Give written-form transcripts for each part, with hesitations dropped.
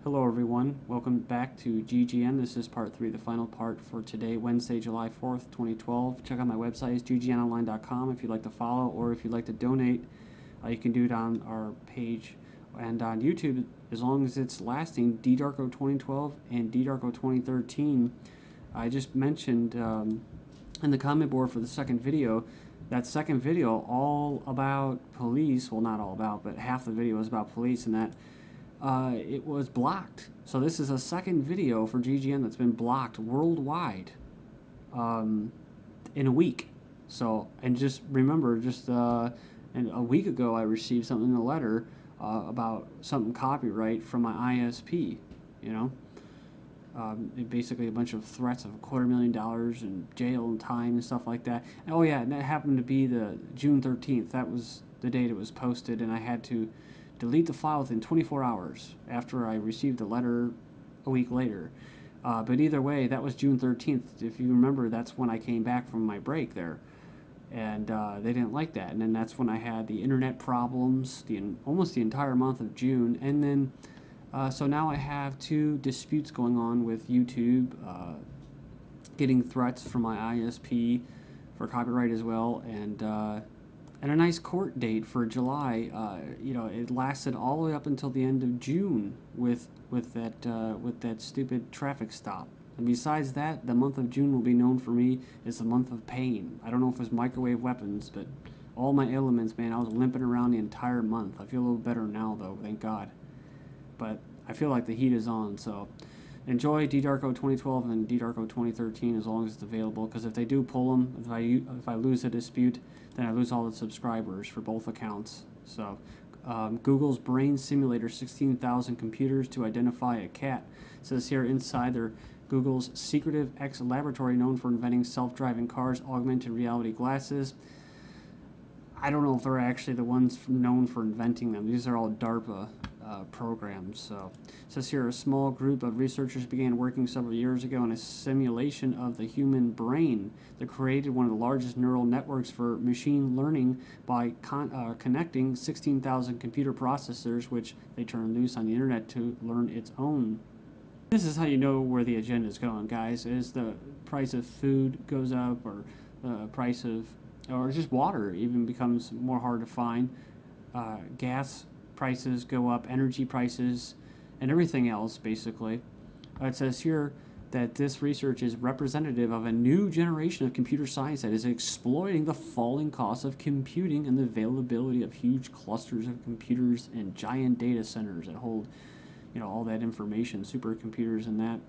Hello everyone, welcome back to GGN. This is part 3, the final part for today, Wednesday, July 4th, 2012. Check out my website, it's ggnonline.com if you'd like to follow, or if you'd like to donate, you can do it on our page and on YouTube, as long as it's lasting, DDARCO 2012 and DDARCO 2013. I just mentioned in the comment board for the second video, that second video all about police, well not all about, but half the video is about police, and that it was blocked. So this is a second video for GGN that's been blocked worldwide in a week. So, and just remember, and a week ago I received something in a letter about something copyright from my ISP, you know. Basically a bunch of threats of $250,000 and jail and time and stuff like that. And, oh yeah, and that happened to be the June 13th. That was the date it was posted, and I had to delete the file within 24 hours after I received the letter a week later. But either way, that was June 13th. If you remember, that's when I came back from my break there. And they didn't like that. And then that's when I had the internet problems almost the entire month of June. And then, so now I have 2 disputes going on with YouTube, getting threats from my ISP for copyright as well, and a nice court date for July. You know, it lasted all the way up until the end of June with that stupid traffic stop. And besides that, the month of June will be known for me as the month of pain. I don't know if it was microwave weapons, but all my ailments, man, I was limping around the entire month. I feel a little better now, though, thank God. But I feel like the heat is on, so enjoy DDARCO 2012 and DDARCO 2013 as long as it's available, because if they do pull them, if I lose a dispute, then I lose all the subscribers for both accounts. So Google's brain simulator 16,000 computers to identify a cat. It says here inside they're Google's secretive X laboratory known for inventing self-driving cars, augmented reality glasses. I don't know if they're actually the ones known for inventing them. These are all DARPA programs. So it says here a small group of researchers began working several years ago on a simulation of the human brain that created one of the largest neural networks for machine learning by connecting 16,000 computer processors, which they turned loose on the internet to learn its own. This is how you know where the agenda is going, guys. Is the price of food goes up, or the price of, or just water even becomes more hard to find. Gas prices go up, energy prices, and everything else, basically. It says here that this research is representative of a new generation of computer science that is exploiting the falling costs of computing and the availability of huge clusters of computers and giant data centers that hold, you know, all that information, supercomputers and that.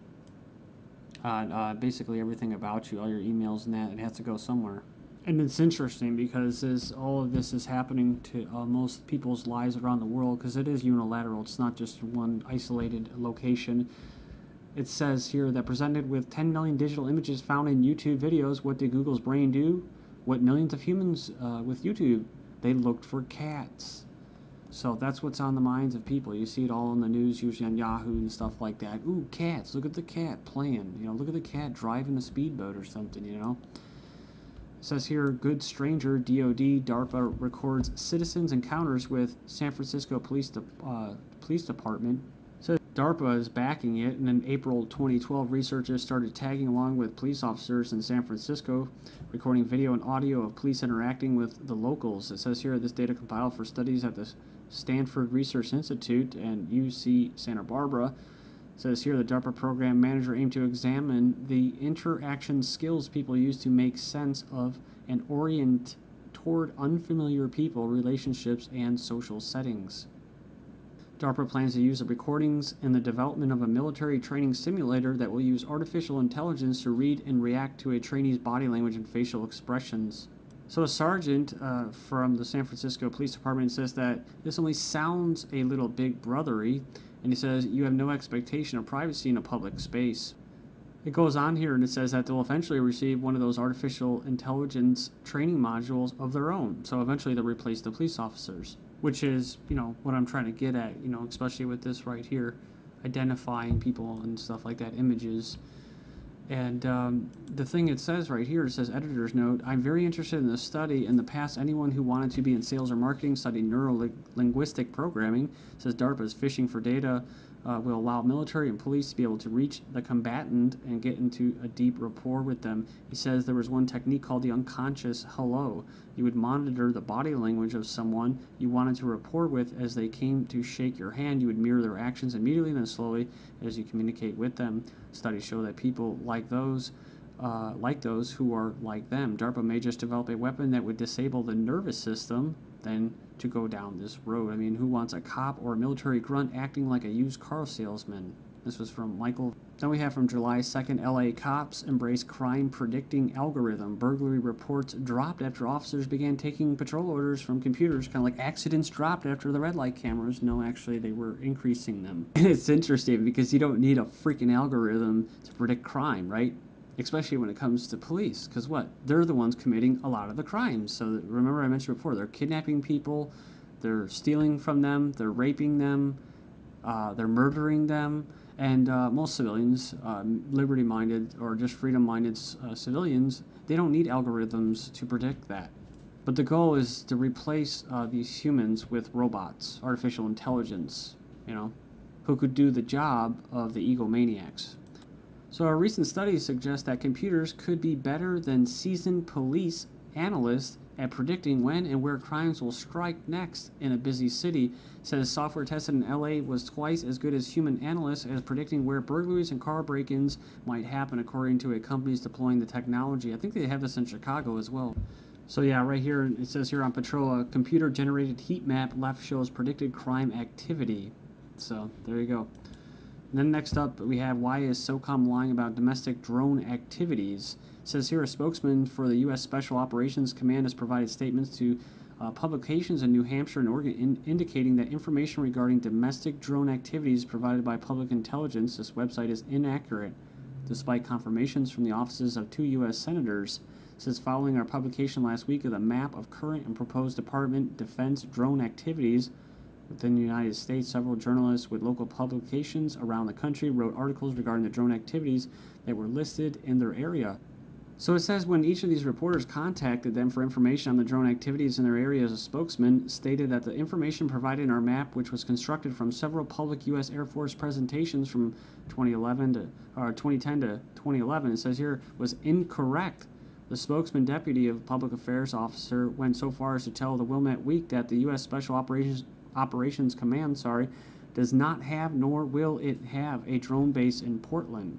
Basically everything about you, all your emails and that, it has to go somewhere. And it's interesting because as all of this is happening to most people's lives around the world, because it is unilateral, it's not just one isolated location. It says here that presented with 10 million digital images found in YouTube videos, what did Google's brain do? What millions of humans with YouTube? They looked for cats. So that's what's on the minds of people. You see it all in the news, usually on Yahoo and stuff like that. Ooh, cats, look at the cat playing. You know, look at the cat driving a speedboat or something, you know. It says here, Good Stranger, DOD, DARPA records citizens' encounters with San Francisco Police Department. So DARPA is backing it, and in April 2012, researchers started tagging along with police officers in San Francisco, recording video and audio of police interacting with the locals. It says here, this data compiled for studies at the Stanford Research Institute and UC Santa Barbara. It says here the DARPA program manager aimed to examine the interaction skills people use to make sense of and orient toward unfamiliar people, relationships, and social settings. DARPA plans to use the recordings in the development of a military training simulator that will use artificial intelligence to read and react to a trainee's body language and facial expressions. So a sergeant from the San Francisco Police Department says that this only sounds a little big brothery, and he says you have no expectation of privacy in a public space. It goes on here and it says that they'll eventually receive one of those artificial intelligence training modules of their own. So eventually they'll replace the police officers, which is, you know, what I'm trying to get at, you know, especially with this right here, identifying people and stuff like that, images. And the thing it says right here, it says, editor's note, I'm very interested in this study. In the past, anyone who wanted to be in sales or marketing studied neuro-linguistic programming. It says DARPA is fishing for data will allow military and police to be able to reach the combatant and get into a deep rapport with them. He says there was one technique called the unconscious hello. You would monitor the body language of someone you wanted to rapport with as they came to shake your hand. You would mirror their actions immediately and then slowly as you communicate with them. Studies show that people like those who are like them. DARPA may just develop a weapon that would disable the nervous system than to go down this road. I mean, who wants a cop or a military grunt acting like a used car salesman? This was from Michael. Then we have from July 2nd, LA cops embrace crime predicting algorithm. Burglary reports dropped after officers began taking patrol orders from computers, kind of like accidents dropped after the red light cameras. No, actually, they were increasing them. And it's interesting because you don't need a freaking algorithm to predict crime, right? Especially when it comes to police, because what? They're the ones committing a lot of the crimes. So remember I mentioned before, they're kidnapping people, they're stealing from them, they're raping them, they're murdering them, and most civilians, liberty-minded or just freedom-minded civilians, they don't need algorithms to predict that. But the goal is to replace these humans with robots, artificial intelligence, who could do the job of the egomaniacs. So our recent studies suggest that computers could be better than seasoned police analysts at predicting when and where crimes will strike next in a busy city. Says software tested in LA was twice as good as human analysts as predicting where burglaries and car break-ins might happen, according to a company's deploying the technology. I think they have this in Chicago as well. So yeah, right here it says here on Patrol, a computer-generated heat map left shows predicted crime activity. So there you go. And then next up, we have why is SOCOM lying about domestic drone activities? It says here a spokesman for the U.S. Special Operations Command has provided statements to publications in New Hampshire and Oregon indicating that information regarding domestic drone activities provided by public intelligence, this website, is inaccurate, despite confirmations from the offices of 2 U.S. senators. It says following our publication last week of the map of current and proposed Department Defense drone activities within the United States, several journalists with local publications around the country wrote articles regarding the drone activities that were listed in their area. So it says when each of these reporters contacted them for information on the drone activities in their areas, a spokesman stated that the information provided in our map, which was constructed from several public U.S. Air Force presentations from 2010 to 2011, it says here, was incorrect. The spokesman deputy of public affairs officer went so far as to tell the Wilmette Week that the U.S. Special Operations Command, does not have nor will it have a drone base in Portland.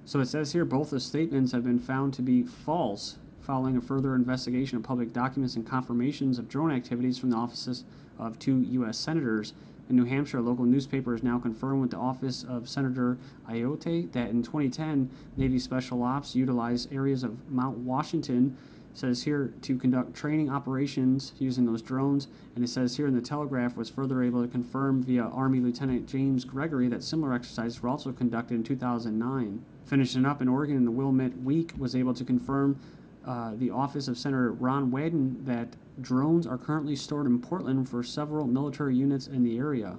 So it says here both the statements have been found to be false following a further investigation of public documents and confirmations of drone activities from the offices of 2 U.S. senators. In New Hampshire, a local newspaper has now confirmed with the office of Senator Ayotte that in 2010, Navy Special Ops utilized areas of Mount Washington, says here, to conduct training operations using those drones. And it says here in the Telegraph was further able to confirm via Army Lieutenant James Gregory that similar exercises were also conducted in 2009. Finishing up in Oregon, the Wilmette Week was able to confirm the office of Senator Ron Wyden that drones are currently stored in Portland for several military units in the area.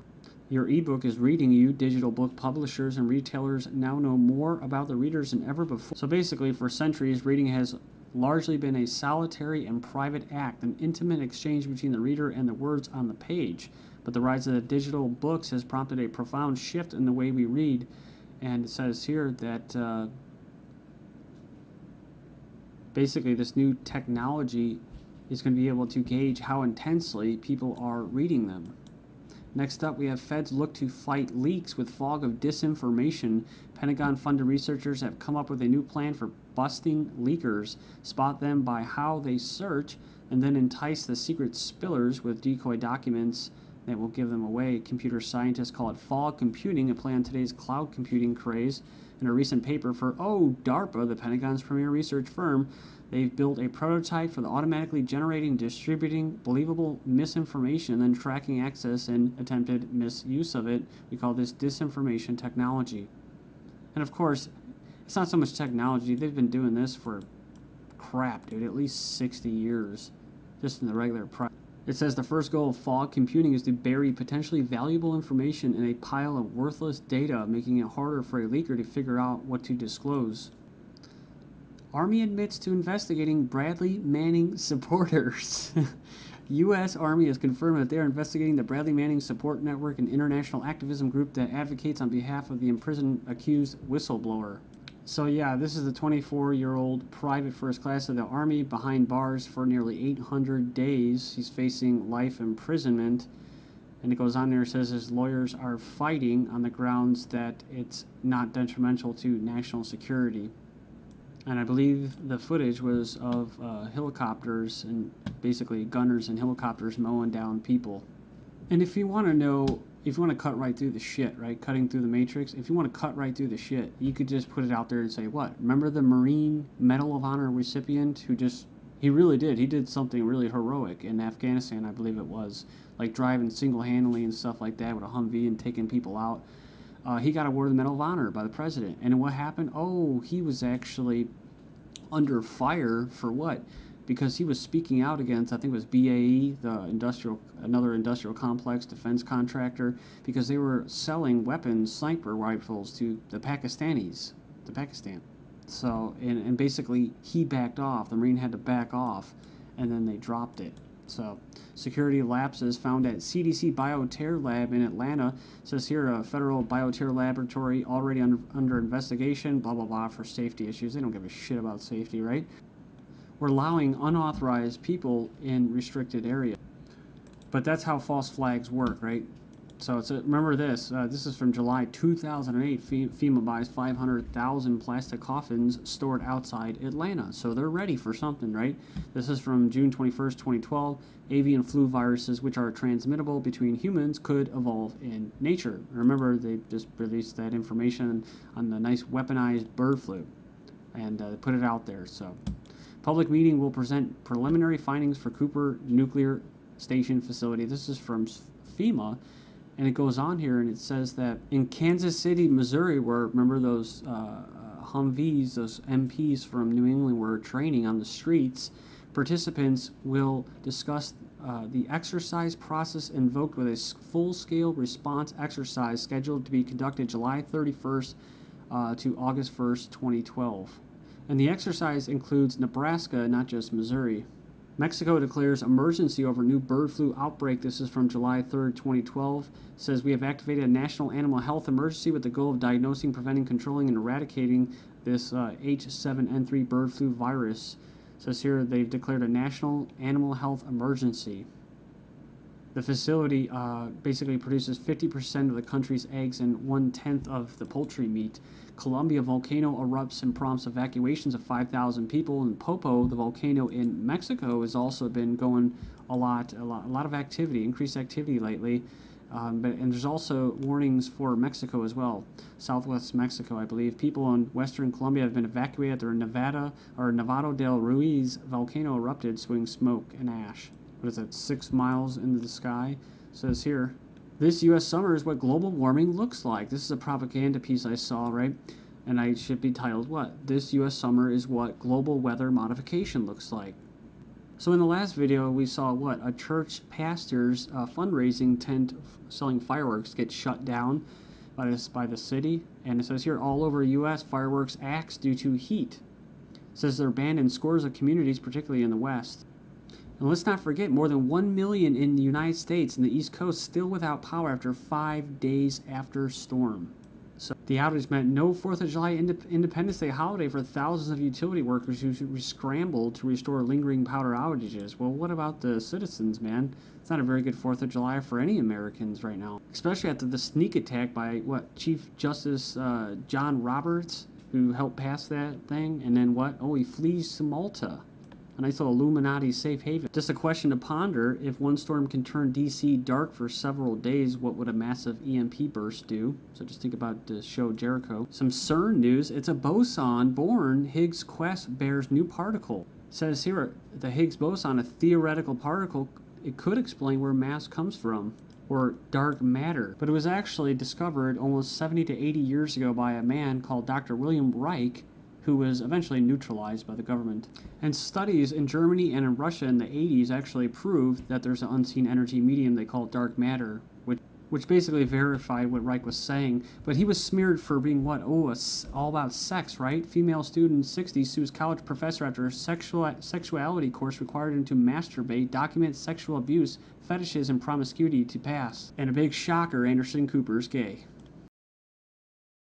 Your ebook is reading you. Digital book publishers and retailers now know more about the readers than ever before. So basically, for centuries, reading has largely been a solitary and private act, an intimate exchange between the reader and the words on the page. But the rise of the digital books has prompted a profound shift in the way we read. And it says here that basically this new technology is going to be able to gauge how intensely people are reading them. Next up, we have feds look to fight leaks with fog of disinformation. Pentagon-funded researchers have come up with a new plan for busting leakers, spot them by how they search, and then entice the secret spillers with decoy documents that will give them away. Computer scientists call it fog computing, a play on today's cloud computing craze. In a recent paper for DARPA, the Pentagon's premier research firm, they've built a prototype for the automatically generating, distributing believable misinformation and then tracking access and attempted misuse of it. We call this disinformation technology. And of course, it's not so much technology. They've been doing this for crap, dude, at least 60 years, just in the regular press. It says the first goal of fog computing is to bury potentially valuable information in a pile of worthless data, making it harder for a leaker to figure out what to disclose. Army admits to investigating Bradley Manning supporters. U.S. Army has confirmed that they are investigating the Bradley Manning Support Network, an international activism group that advocates on behalf of the imprisoned accused whistleblower. So yeah, this is the 24-year-old private first class of the Army behind bars for nearly 800 days. He's facing life imprisonment. And it goes on there, it says his lawyers are fighting on the grounds that it's not detrimental to national security. And I believe the footage was of helicopters and basically gunners and helicopters mowing down people. And if you want to know, if you want to cut right through the shit, right, cutting through the matrix, if you want to cut right through the shit, you could just put it out there and say, what? Remember the Marine Medal of Honor recipient who just, he really did. He did something really heroic in Afghanistan, I believe it was, like driving single-handedly and stuff like that with a Humvee and taking people out. He got awarded the Medal of Honor by the president. And what happened? Oh, he was actually under fire for what? Because he was speaking out against, I think it was BAE, another industrial complex defense contractor, because they were selling weapons, sniper rifles, to the Pakistan. So, and basically he backed off. The Marine had to back off, and then they dropped it. So, security lapses found at CDC Bioterror Lab in Atlanta. It says here a federal bioterror laboratory already under investigation, blah, blah, blah, for safety issues. They don't give a shit about safety, right? We're allowing unauthorized people in restricted areas. But that's how false flags work, right? So remember this. This is from July 2008. FEMA buys 500,000 plastic coffins stored outside Atlanta. So they're ready for something, right? This is from June 21st, 2012. Avian flu viruses, which are transmittable between humans, could evolve in nature. Remember, they just released that information on the nice weaponized bird flu and put it out there. So, public meeting will present preliminary findings for Cooper Nuclear Station facility. This is from FEMA. And it goes on here and it says that in Kansas City, Missouri, where, remember those Humvees, those MPs from New England were training on the streets, participants will discuss the exercise process invoked with a full-scale response exercise scheduled to be conducted July 31st to August 1st, 2012. And the exercise includes Nebraska, not just Missouri. Mexico declares emergency over new bird flu outbreak. This is from July 3rd, 2012. It says we have activated a national animal health emergency with the goal of diagnosing, preventing, controlling, and eradicating this H7N3 bird flu virus. It says here they've declared a national animal health emergency. The facility basically produces 50% of the country's eggs and 1/10 of the poultry meat. Colombia volcano erupts and prompts evacuations of 5,000 people. And Popo, the volcano in Mexico, has also been going a lot of activity, increased activity lately. And there's also warnings for Mexico as well, southwest Mexico, I believe. People in western Colombia have been evacuated. Their Nevado del Ruiz volcano erupted, spewing smoke and ash. What is that, 6 miles into the sky? It says here, this U.S. summer is what global warming looks like. This is a propaganda piece I saw, right? And I should be titled, what? This U.S. summer is what global weather modification looks like. So in the last video, we saw what? A church pastor's fundraising tent selling fireworks get shut down by the city. And it says here, all over U.S., fireworks axed due to heat. It says they're banned in scores of communities, particularly in the West. And let's not forget, more than 1 million in the United States and the East Coast still without power after 5 days after storm. So the outage meant no 4th of July Independence Day holiday for thousands of utility workers who scrambled to restore lingering power outages. Well, what about the citizens, man? It's not a very good 4th of July for any Americans right now. Especially after the sneak attack by, what, Chief Justice John Roberts, who helped pass that thing. And then what? Oh, he flees to Malta. A nice little Illuminati safe haven. Just a question to ponder. If one storm can turn DC dark for several days, what would a massive EMP burst do? So just think about the show Jericho. Some CERN news. It's a boson-born Higgs quest bears new particle. It says here, the Higgs boson, a theoretical particle, it could explain where mass comes from, or dark matter. But it was actually discovered almost 70 to 80 years ago by a man called Dr. William Reich, who was eventually neutralized by the government. And studies in Germany and in Russia in the 80s actually proved that there's an unseen energy medium they call dark matter, which basically verified what Reich was saying. But he was smeared for being what? Oh, all about sex, right? Female student 60 sues college professor after a sexuality course required him to masturbate, document sexual abuse, fetishes, and promiscuity to pass. And a big shocker, Anderson Cooper is gay.